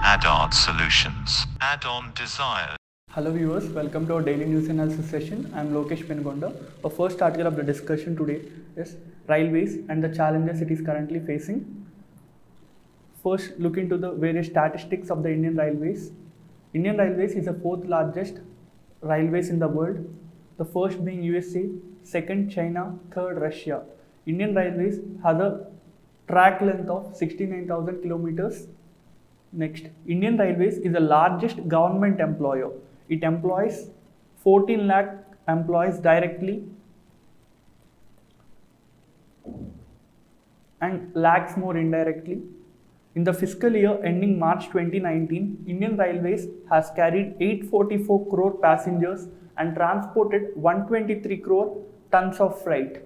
Add-on Solutions. Add-on Desire. Hello viewers, welcome to our daily news analysis session. I am Lokesh Pengonda. Our first article of the discussion today is railways and the challenges it is currently facing. First, look into the various statistics of the Indian Railways. Indian Railways is the fourth largest railways in the world. The first being USA, second China, third Russia. Indian Railways has a track length of 69,000 kilometers. Next, Indian Railways is the largest government employer. It employs 14 lakh employees directly and lakhs more indirectly. In the fiscal year ending March 2019, Indian Railways has carried 844 crore passengers and transported 123 crore tons of freight.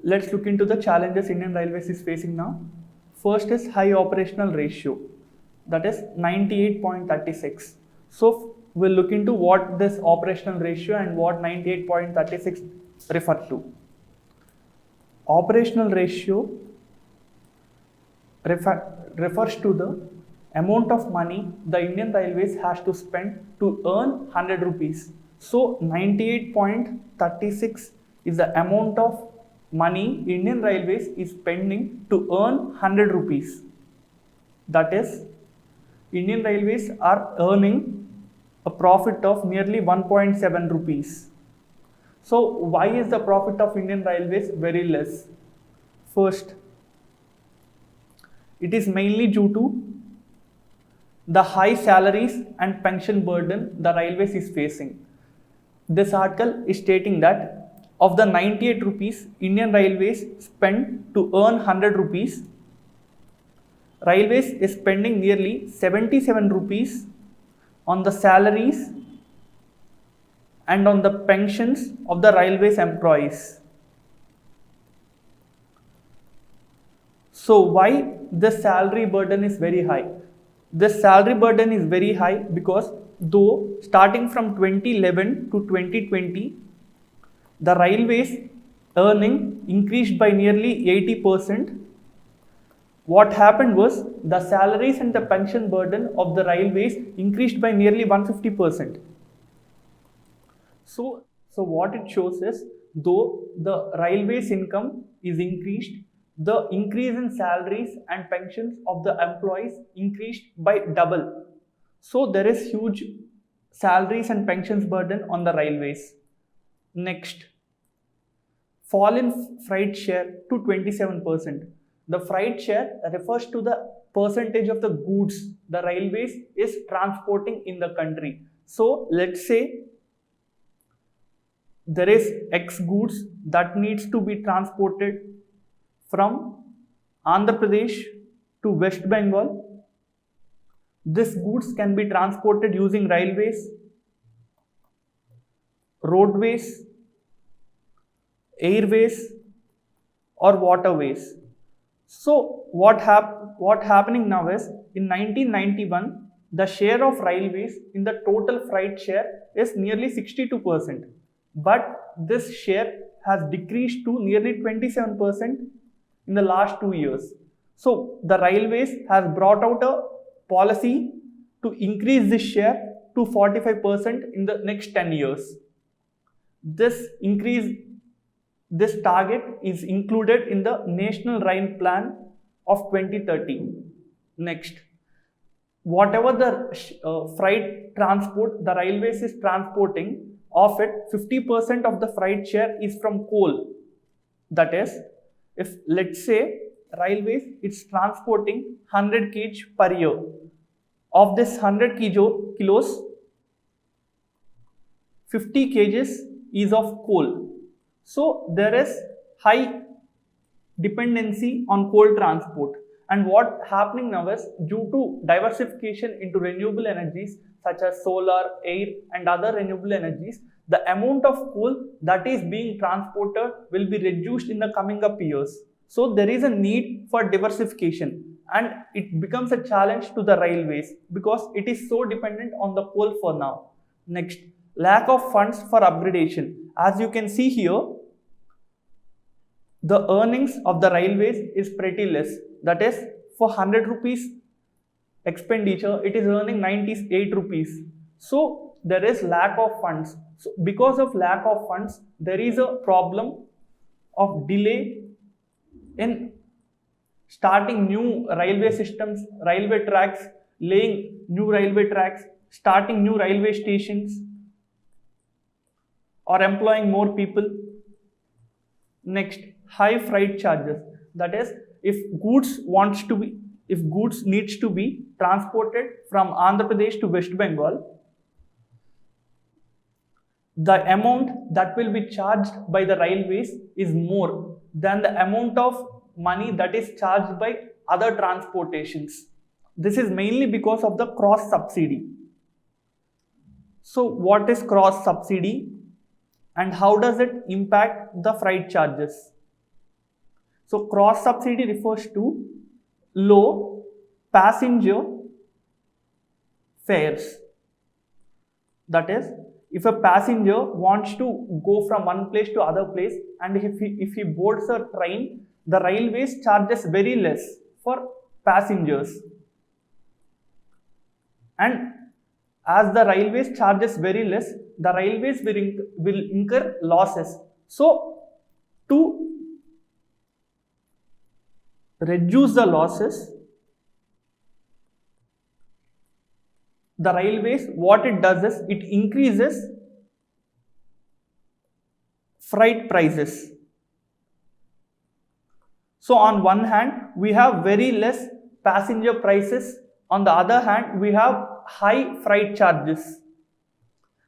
Let's look into the challenges Indian Railways is facing now. First is high operational ratio, that is 98.36. So we'll look into what this operational ratio and what 98.36 refer to. Operational ratio refers to the amount of money the Indian Railways has to spend to earn 100 rupees. So 98.36 is the amount of money Indian Railways is spending to earn 100 rupees. That is, Indian Railways are earning a profit of nearly 1.7 rupees. So why is the profit of Indian Railways very less? First, it is mainly due to the high salaries and pension burden the Railways is facing. This article is stating that of the 98 rupees Indian Railways spend to earn 100 rupees, Railways is spending nearly 77 rupees on the salaries and on the pensions of the Railways employees. So why this salary burden is very high? This salary burden is very high because though starting from 2011 to 2020, the Railways earning increased by nearly 80%. What happened was the salaries and the pension burden of the Railways increased by nearly 150%. So what it shows is, though the Railways income is increased, the increase in salaries and pensions of the employees increased by double. So there is huge salaries and pensions burden on the Railways. Next, fall in freight share to 27%. The freight share refers to the percentage of the goods the Railways is transporting in the country. So let's say there is X goods that needs to be transported from Andhra Pradesh to West Bengal. This goods can be transported using railways, roadways, airways or waterways. So what happening now is, in 1991 the share of railways in the total freight share is nearly 62%, but this share has decreased to nearly 27% in the last 2 years. So the Railways has brought out a policy to increase this share to 45% in the next 10 years. This target is included in the National Rail Plan of 2030. Next, whatever the freight transport the Railways is transporting, of it 50% of the freight share is from coal. That is, if let's say Railways is transporting 100 kg per year, of this 100 kilos, 50 kgs is of coal. So there is high dependency on coal transport. And what happening now is, due to diversification into renewable energies such as solar, air and other renewable energies, the amount of coal that is being transported will be reduced in the coming up years. So there is a need for diversification, and it becomes a challenge to the Railways because it is so dependent on the coal for now. Next, lack of funds for upgradation. As you can see here, the earnings of the railways is pretty less. That is, for 100 rupees expenditure, it is earning 98 rupees. So there is lack of funds. So because of lack of funds, there is a problem of delay in starting new railway systems, railway tracks, laying new railway tracks, starting new railway stations, or employing more people. Next, high freight charges. That is, if goods needs to be transported from Andhra Pradesh to West Bengal, the amount that will be charged by the railways is more than the amount of money that is charged by other transportations. This is mainly because of the cross subsidy. So what is cross subsidy and how does it impact the freight charges? So cross subsidy refers to low passenger fares. That is, if a passenger wants to go from one place to other place, and if he boards a train, the railways charges very less for passengers. And as the railways charges very less, the railways will incur losses. So to reduce the losses, the railways, what it does is it increases freight prices. So on one hand, we have very less passenger prices. On the other hand, we have high freight charges.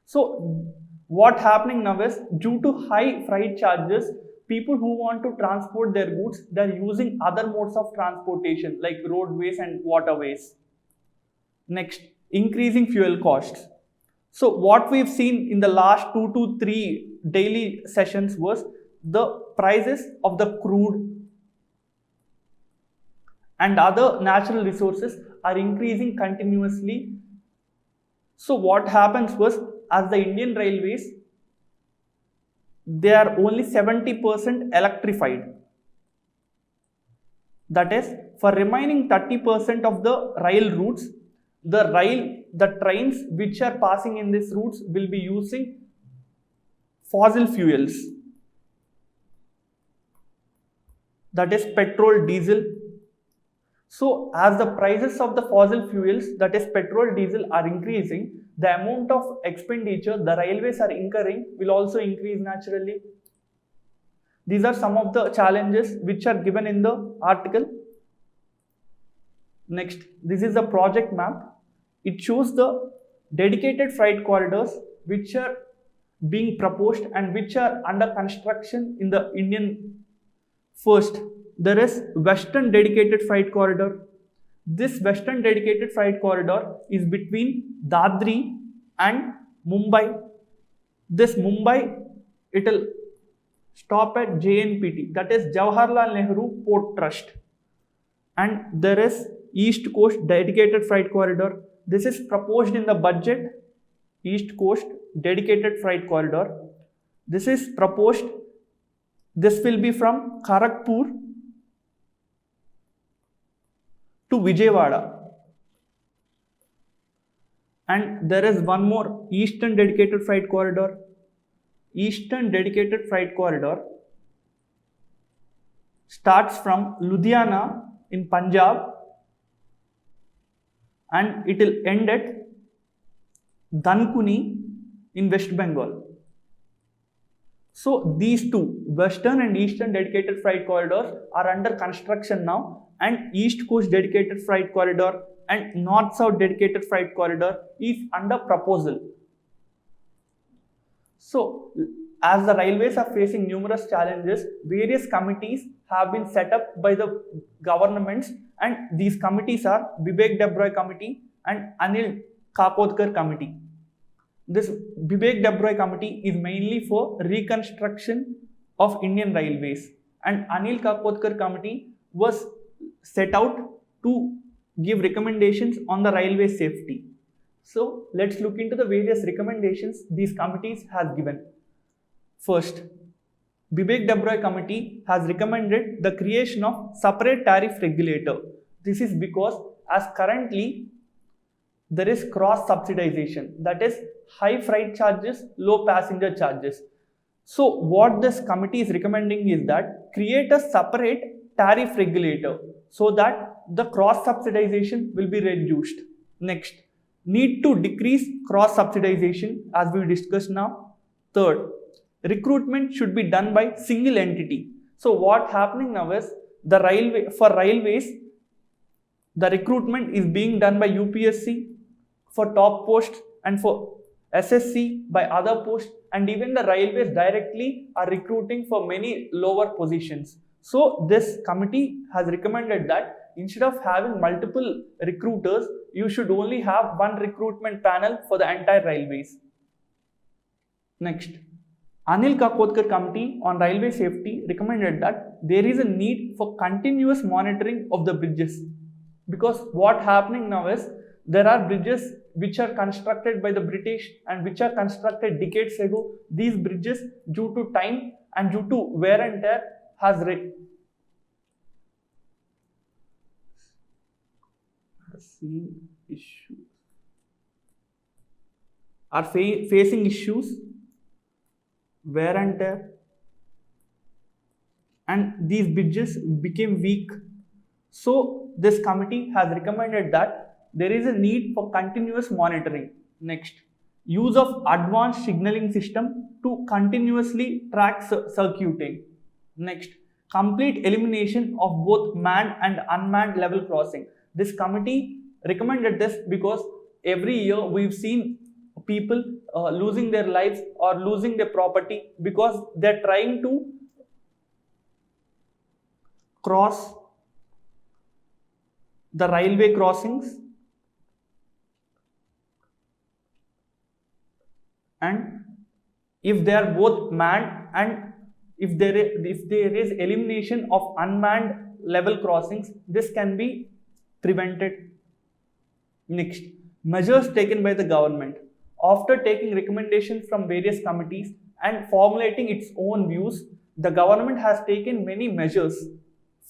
So what happening now is, due to high freight charges, people who want to transport their goods, they are using other modes of transportation like roadways and waterways. Next, increasing fuel costs. So what we've seen in the last 2 to 3 daily sessions was the prices of the crude and other natural resources are increasing continuously. So what happens was, as the Indian railways, they are only 70% electrified. That is, for remaining 30% of the rail routes, the trains which are passing in these routes will be using fossil fuels. That is petrol, diesel. So as the prices of the fossil fuels, that is petrol, diesel, are increasing, the amount of expenditure the railways are incurring will also increase naturally. These are some of the challenges which are given in the article. Next, this is the project map. It shows the dedicated freight corridors which are being proposed and which are under construction in the Indian. First, there is Western Dedicated Freight Corridor. This Western Dedicated Freight Corridor is between Dadri and Mumbai. This Mumbai, it will stop at JNPT, that is Jawaharlal Nehru Port Trust. And there is East Coast Dedicated Freight Corridor. This is proposed in the budget, East Coast Dedicated Freight Corridor. This is proposed, this will be from Kharagpur to Vijayawada. And there is one more, Eastern Dedicated Freight Corridor. Eastern Dedicated Freight Corridor starts from Ludhiana in Punjab and it will end at Dankuni in West Bengal. So these two, Western and Eastern Dedicated Freight Corridors, are under construction now, and East Coast Dedicated Freight Corridor and North-South Dedicated Freight Corridor is under proposal. So as the railways are facing numerous challenges, various committees have been set up by the governments, and these committees are Bibek Debroy Committee and Anil Kakotkar Committee. This Bibek Debroy Committee is mainly for reconstruction of Indian railways, and Anil Kakotkar Committee was set out to give recommendations on the railway safety. So let's look into the various recommendations these committees have given. First, Bibek Debroy committee has recommended the creation of separate tariff regulator. This is because as currently there is cross subsidization, that is high freight charges, low passenger charges. So what this committee is recommending is that create a separate tariff regulator so that the cross subsidization will be reduced. Next, need to decrease cross subsidization as we discussed now. Third, recruitment should be done by single entity. So what happening now is the railways, the recruitment is being done by UPSC for top posts and for SSC by other posts, and even the railways directly are recruiting for many lower positions. So this committee has recommended that instead of having multiple recruiters, you should only have one recruitment panel for the entire railways. Next, Anil Kakotkar Committee on Railway Safety recommended that there is a need for continuous monitoring of the bridges, because what happening now is there are bridges which are constructed by the British and which are constructed decades ago. These bridges, due to time and due to wear and tear, facing issues, wear and tear, and these bridges became weak. So this committee has recommended that there is a need for continuous monitoring. Next, use of advanced signaling system to continuously track circuiting. Next, complete elimination of both manned and unmanned level crossing. This committee recommended this because every year we've seen people losing their lives or losing their property because they're trying to cross the railway crossings, and if they are both manned and if there is elimination of unmanned level crossings, this can be prevented. Next, measures taken by the government. After taking recommendations from various committees and formulating its own views, the government has taken many measures.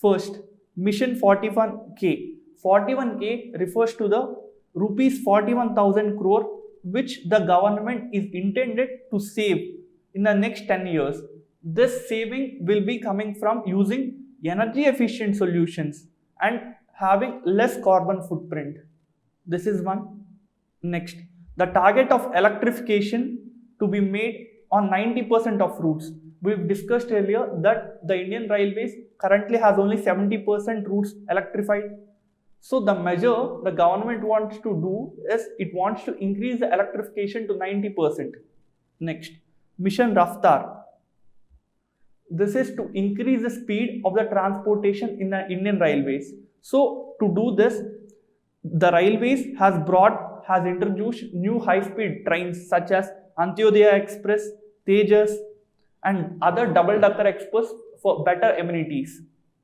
First, Mission 41K. 41K refers to the rupees 41,000 crore which the government is intended to save in the next 10 years. This saving will be coming from using energy efficient solutions and having less carbon footprint. This is one. Next, the target of electrification to be made on 90% of routes. We've discussed earlier that the Indian Railways currently has only 70% routes electrified. So the measure the government wants to do is it wants to increase the electrification to 90%. Next, Mission Raftar. This is to increase the speed of the transportation in the Indian Railways. So to do this, the Railways has introduced new high-speed trains such as Antyodaya Express, Tejas, and other double-decker express for better amenities.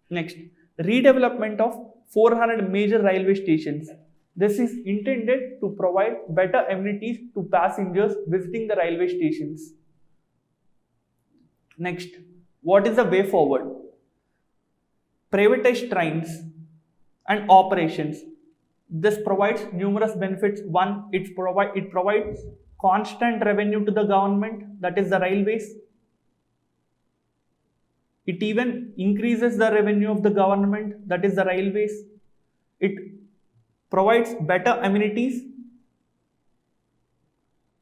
Next, redevelopment of 400 major railway stations. This is intended to provide better amenities to passengers visiting the railway stations. Next, what is the way forward? Privatized trains and operations. This provides numerous benefits. One, it provides constant revenue to the government, that is the railways. It even increases the revenue of the government, that is the railways. It provides better amenities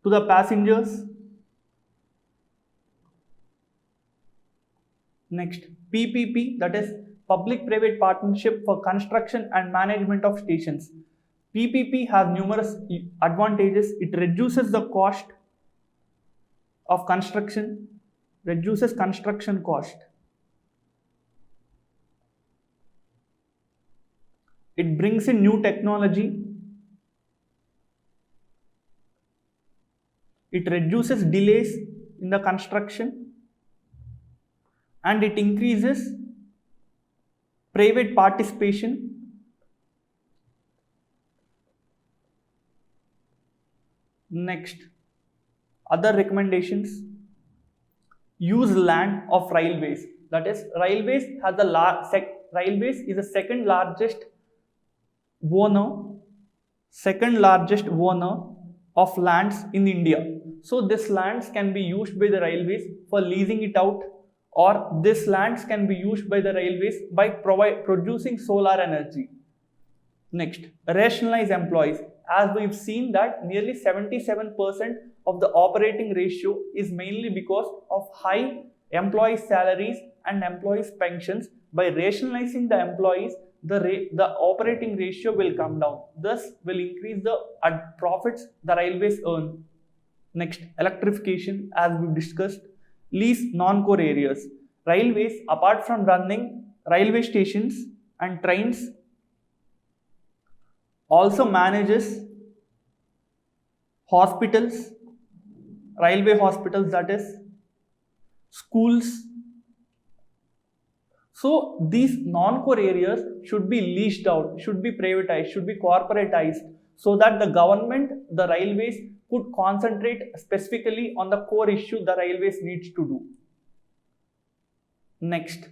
to the passengers. Next, PPP, that is Public-Private Partnership for Construction and Management of Stations. PPP has numerous advantages. It reduces the cost of construction, reduces construction cost. It brings in new technology. It reduces delays in the construction, and it increases private participation. Next, other recommendations. use land of railways. That is, railways is the second largest owner of lands in India. So this lands can be used by the railways for leasing it out, or this lands can be used by the railways by producing solar energy. Next, rationalize employees. As we've seen that nearly 77% of the operating ratio is mainly because of high employee salaries and employees' pensions. By rationalizing the employees, the operating ratio will come down. Thus, will increase the profits the railways earn. Next, electrification, as we discussed. Lease non-core areas. Railways, apart from running railway stations and trains, also manages hospitals, railway hospitals, that is, schools. So these non-core areas should be leased out, should be privatized, should be corporatized, so that the government, the railways, could concentrate specifically on the core issue the railways needs to do. Next,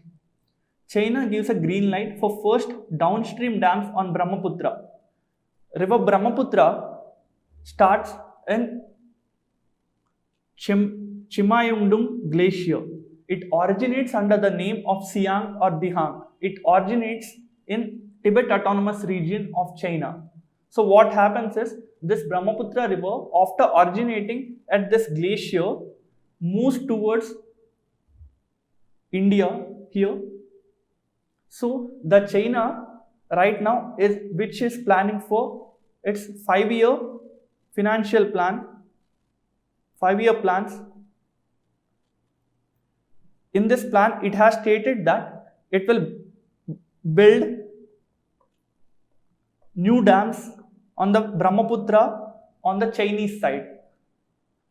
China gives a green light for first downstream dams on Brahmaputra. River Brahmaputra starts in Chimayungdung Glacier. It originates under the name of Siang or Dihang. It originates in Tibet Autonomous Region of China. So what happens is, this Brahmaputra river, after originating at this glacier, moves towards India here. So the China right now which is planning for its 5-year financial plan, 5-year plans. In this plan, it has stated that it will build new dams on the Brahmaputra on the Chinese side.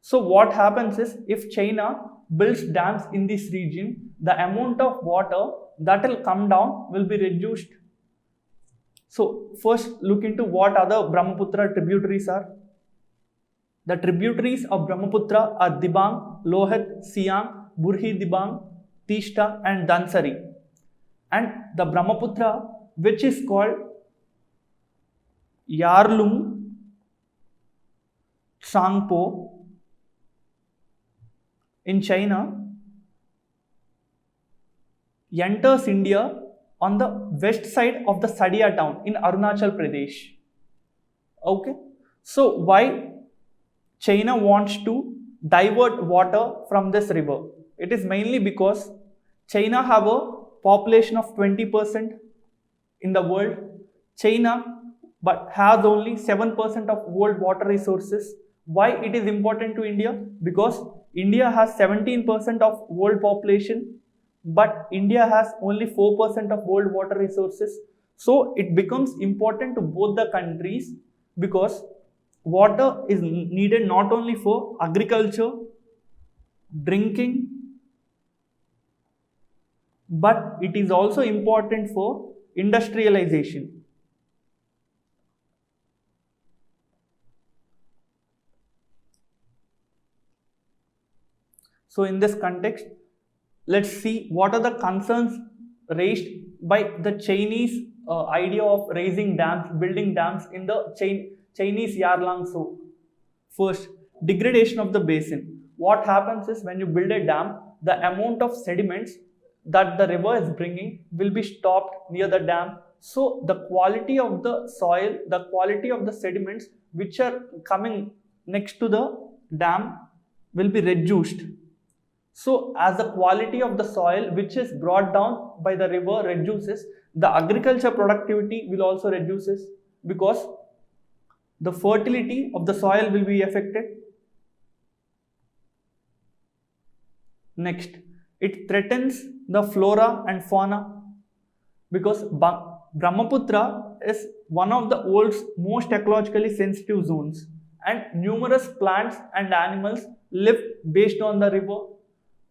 So what happens is, if China builds dams in this region, the amount of water that will come down will be reduced. So first look into what other Brahmaputra tributaries are. The tributaries of Brahmaputra are Dibang, Lohit, Siang, Burhi Dibang, Tista and Dhansari. And the Brahmaputra, which is called Yarlung Tsangpo in China, enters India on the west side of the Sadia town in Arunachal Pradesh. Okay, so why China wants to divert water from this river? It is mainly because China have a population of 20% in the world. China but has only 7% of world water resources. Why it is important to India? Because India has 17% of world population, but India has only 4% of world water resources. So it becomes important to both the countries, because water is needed not only for agriculture, drinking, but it is also important for industrialization. So in this context, let's see what are the concerns raised by the Chinese idea of raising dams, building dams in the Chinese Yarlung Tso. First, degradation of the basin. What happens is, when you build a dam, the amount of sediments that the river is bringing will be stopped near the dam. So the quality of the soil, the quality of the sediments which are coming next to the dam will be reduced. So as the quality of the soil which is brought down by the river reduces, the agriculture productivity will also reduces, because the fertility of the soil will be affected. Next, it threatens the flora and fauna, because Brahmaputra is one of the world's most ecologically sensitive zones, and numerous plants and animals live based on the river.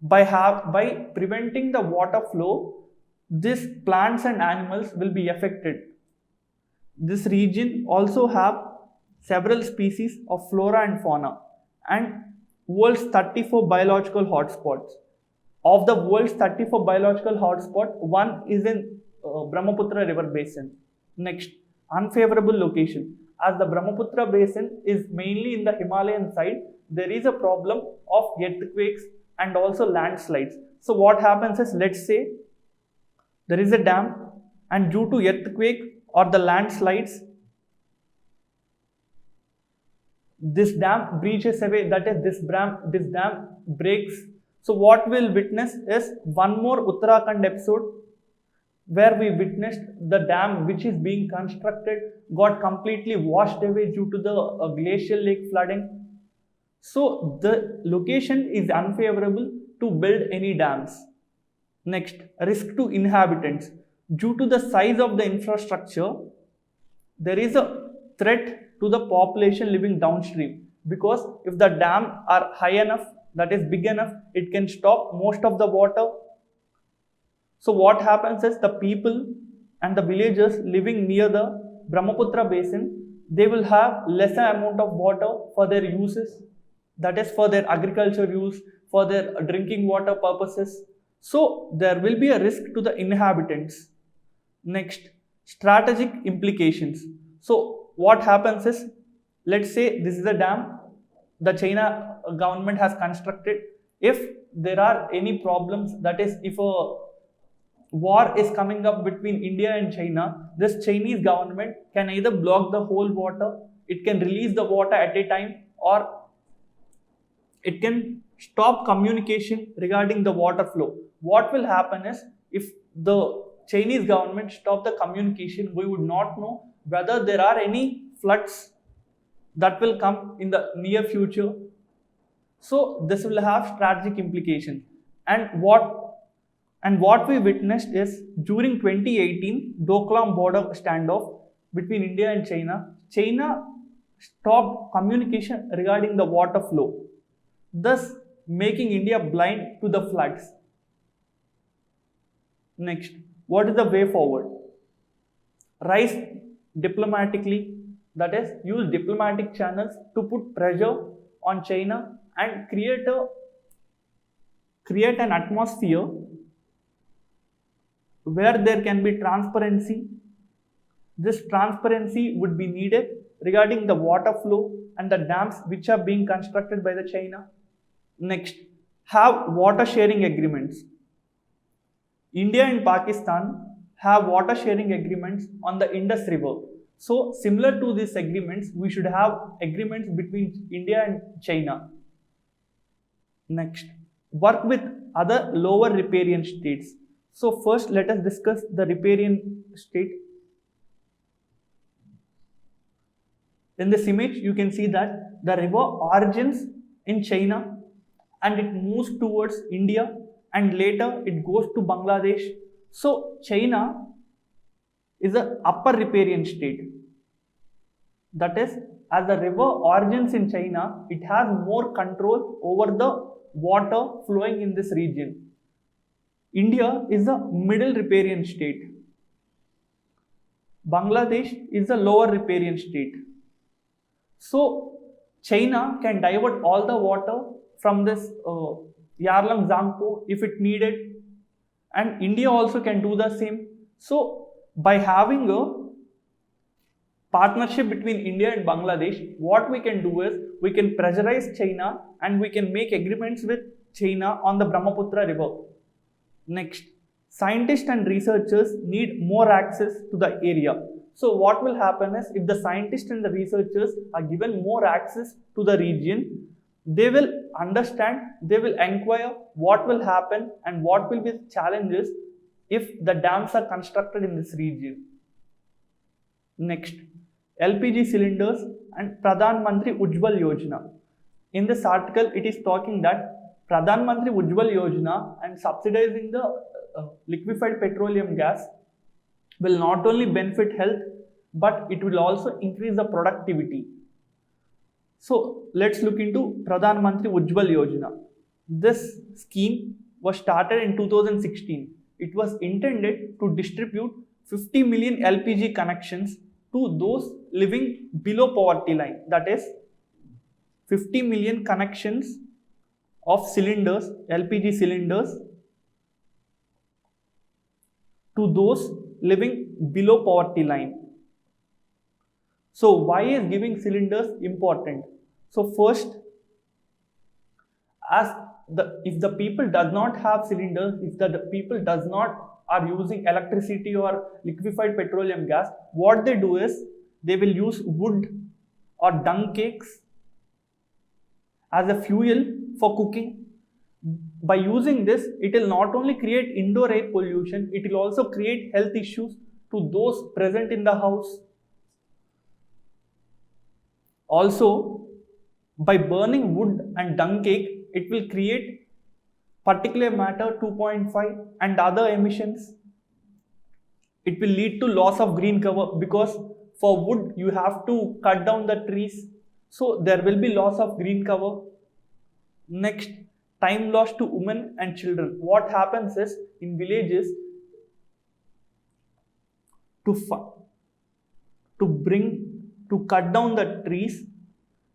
By preventing the water flow, these plants and animals will be affected. This region also have several species of flora and fauna and world's 34 biological hotspots. Of the world's 34 biological hotspot, one is in Brahmaputra river basin. Next, unfavorable location. As the Brahmaputra basin is mainly in the Himalayan side, there is a problem of earthquakes and also landslides. So what happens is, let's say there is a dam, and due to earthquake or the landslides, this dam breaches away, that is this dam breaks. So what we'll witness is one more Uttarakhand episode where we witnessed the dam which is being constructed got completely washed away due to the glacial lake flooding. So the location is unfavorable to build any dams. Next, risk to inhabitants. Due to the size of the infrastructure, there is a threat to the population living downstream, because if the dam are high enough, that is big enough, it can stop most of the water. So what happens is, the people and the villagers living near the Brahmaputra basin, they will have lesser amount of water for their uses, that is for their agriculture use, for their drinking water purposes. So there will be a risk to the inhabitants. Next, strategic implications. So what happens is, let's say this is a dam the China government has constructed. If there are any problems, that is if a war is coming up between India and China, this Chinese government can either block the whole water, it can release the water at a time, or it can stop communication regarding the water flow. What will happen is, if the Chinese government stop the communication, we would not know whether there are any floods that will come in the near future. So this will have strategic implications. And what we witnessed is, during 2018 Doklam border standoff between India and China stopped communication regarding the water flow, thus making India blind to the floods. Next, what is the way forward? Rise diplomatically, that is use diplomatic channels to put pressure on China and create an atmosphere where there can be transparency. This transparency would be needed regarding the water flow and the dams which are being constructed by the China. Next, have water sharing agreements. India and Pakistan have water sharing agreements on the Indus River. So similar to these agreements, we should have agreements between India and China. Next, work with other lower riparian states. So first let us discuss the riparian state. In this image, you can see that the river origins in China and it moves towards India, and later it goes to Bangladesh. So China is an upper riparian state. That is, as the river origins in China, it has more control over the water flowing in this region. India is a middle riparian state. Bangladesh is a lower riparian state. So China can divert all the water from this Yarlung Zangpo if it needed, and India also can do the same. So by having a partnership between India and Bangladesh, what we can do is, we can pressurize China and we can make agreements with China on the Brahmaputra river. Next, scientists and researchers need more access to the area. So what will happen is, if the scientists and the researchers are given more access to the region, they will understand, they will inquire what will happen and what will be the challenges if the dams are constructed in this region. Next, LPG cylinders and Pradhan Mantri Ujjwal Yojana. In this article, it is talking that Pradhan Mantri Ujjwal Yojana and subsidizing the liquefied petroleum gas will not only benefit health, but it will also increase the productivity. So let's look into Pradhan Mantri Ujjwal Yojana. This scheme was started in 2016. It was intended to distribute 50 million LPG connections to those living below poverty line. That is, 50 million connections of cylinders, LPG cylinders, to those living below poverty line. So why is giving cylinders important? So first, if the people does not have cylinders, if the people does not are using electricity or liquefied petroleum gas, what they do is they will use wood or dung cakes as a fuel for cooking. By using this, it will not only create indoor air pollution, it will also create health issues to those present in the house. Also, by burning wood and dung cake, it will create particulate matter 2.5 and other emissions. It will lead to loss of green cover, because for wood you have to cut down the trees, so there will be loss of green cover. Next, time lost to women and children. What happens is, in villages, to cut down the trees,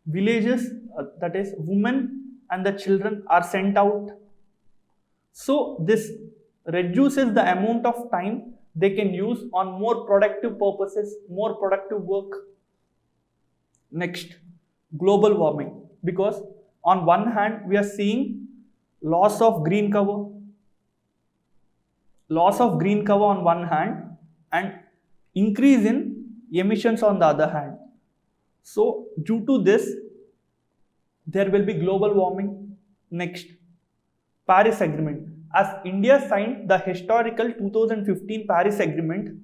villages, that is women and the children are sent out. So this reduces the amount of time they can use on more productive purposes, more productive work. Next, global warming, because on one hand we are seeing loss of green cover on one hand, and increase in emissions on the other hand. So due to this, there will be global warming. Next, Paris Agreement. As India signed the historical 2015 Paris Agreement,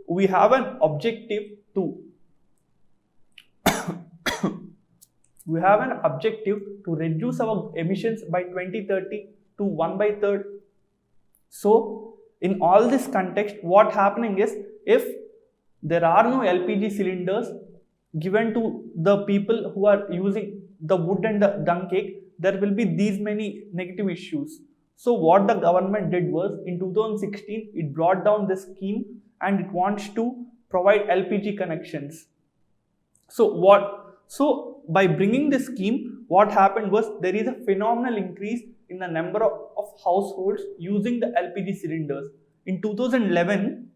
we have an objective to reduce our emissions by 2030 to 1/3. So in all this context, what happening is, if there are no LPG cylinders given to the people who are using the wood and the dung cake, there will be these many negative issues. So what the government did was, in 2016, it brought down this scheme and it wants to provide LPG connections. So by bringing this scheme, what happened was, there is a phenomenal increase in the number of households using the LPG cylinders. In 2011,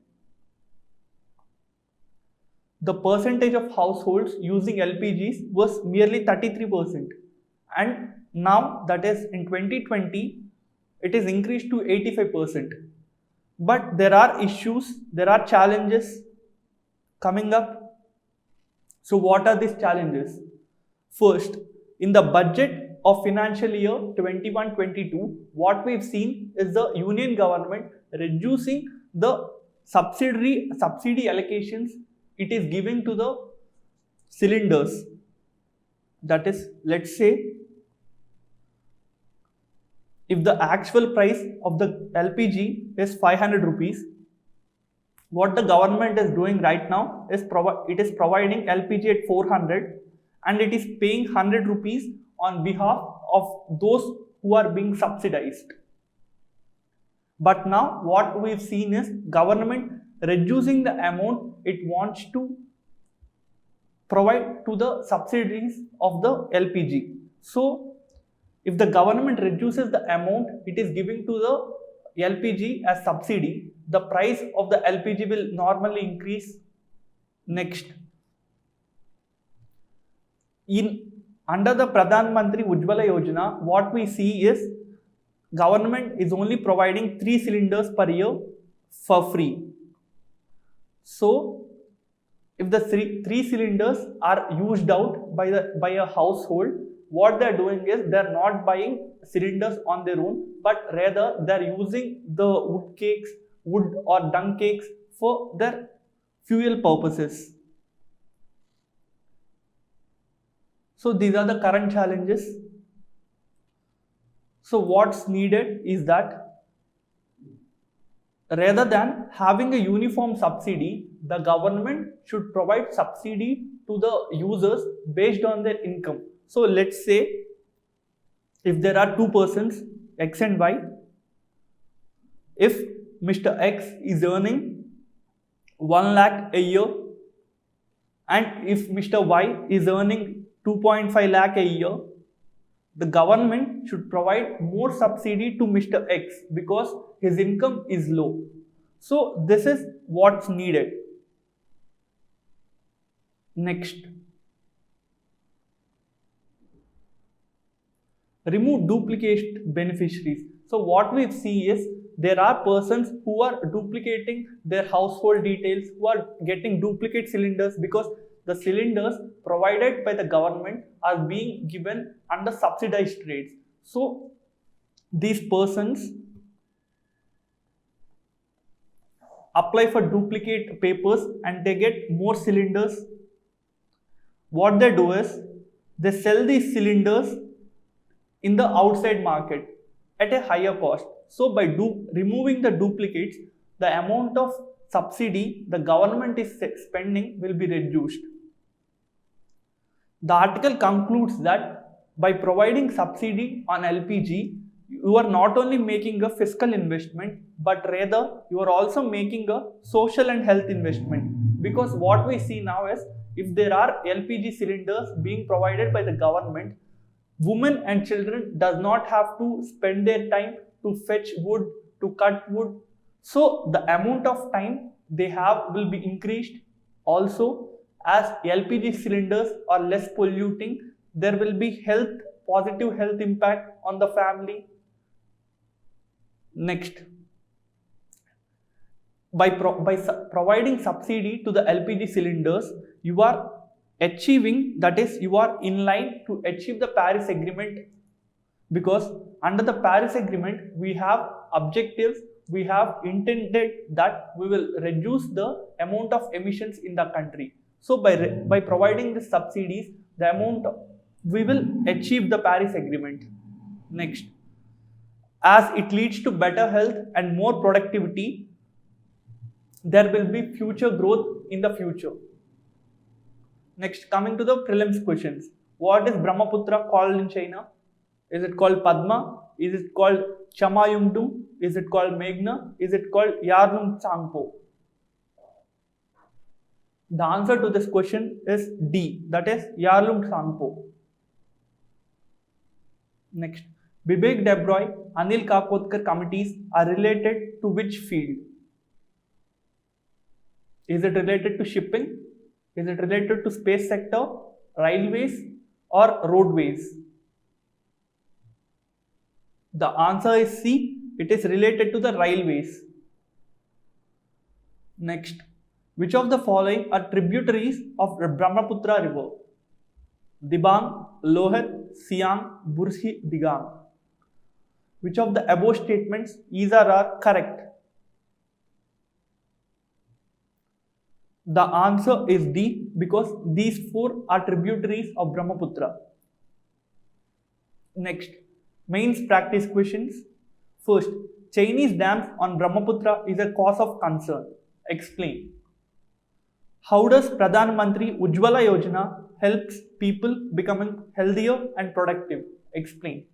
the percentage of households using LPGs was merely 33%, and now, that is in 2020, it is increased to 85%. But there are issues, there are challenges coming up. So what are these challenges? First, in the budget of financial year 21-22, what we've seen is the union government reducing the subsidy allocations it is giving to the cylinders. That is, let's say, if the actual price of the LPG is 500 rupees, what the government is doing right now is it is providing LPG at 400, and it is paying 100 rupees on behalf of those who are being subsidized. But now what we've seen is government reducing the amount it wants to provide to the subsidies of the LPG. So if the government reduces the amount it is giving to the LPG as subsidy, the price of the LPG will normally increase. Next, under the Pradhan Mantri Ujjwala Yojana, what we see is government is only providing 3 cylinders per year for free. So if the 3 cylinders are used out by a household, what they are doing is they are not buying cylinders on their own, but rather they are using the wood or dung cakes for their fuel purposes. So these are the current challenges. So what's needed is that rather than having a uniform subsidy, the government should provide subsidy to the users based on their income. So let's say if there are 2 persons, X and Y, if Mr. X is earning 1 lakh a year, and if Mr. Y is earning 2.5 lakh a year, the government should provide more subsidy to Mr. X because his income is low. So this is what's needed. Next, remove duplicate beneficiaries. So what we see is there are persons who are duplicating their household details, who are getting duplicate cylinders because the cylinders provided by the government are being given under subsidized rates. So these persons apply for duplicate papers and they get more cylinders. What they do is they sell these cylinders in the outside market at a higher cost. So by removing the duplicates, the amount of subsidy the government is spending will be reduced. The article concludes that by providing subsidy on LPG, you are not only making a fiscal investment, but rather you are also making a social and health investment. Because what we see now is if there are LPG cylinders being provided by the government, women and children does not have to spend their time to fetch wood, to cut wood. So the amount of time they have will be increased. Also, as LPG cylinders are less polluting, there will be positive health impact on the family. Next, by providing subsidy to the LPG cylinders, you are achieving, that is, you are in line to achieve the Paris Agreement, because under the Paris Agreement we have objectives, we have intended that we will reduce the amount of emissions in the country. So by providing the subsidies, the amount we will achieve the Paris Agreement. Next, as it leads to better health and more productivity, there will be future growth in the future. Next, coming to the prelims questions. What is Brahmaputra called in China? Is it called Padma? Is it called Chamayumdum? Is it called Meghna? Is it called Yarlung Tsangpo? The answer to this question is D, that is Yarlung Tsangpo. Next, Bibek Debroy, Anil Kakotkar committees are related to which field? Is it related to shipping? Is it related to space sector, railways, or roadways? The answer is C. It is related to the railways. Next, which of the following are tributaries of the Brahmaputra river? Dibang, Lohit, Siang, Burhi, Digang. Which of the above statements either are correct? The answer is D, because these four are tributaries of Brahmaputra. Next, mains practice questions. First, Chinese dams on Brahmaputra is a cause of concern. Explain. How does Pradhan Mantri Ujjwala Yojana helps people becoming healthier and productive? Explain.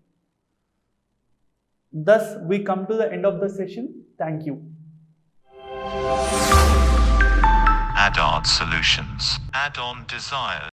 Thus, we come to the end of the session. Thank you. Add-on solutions. Add-on desires.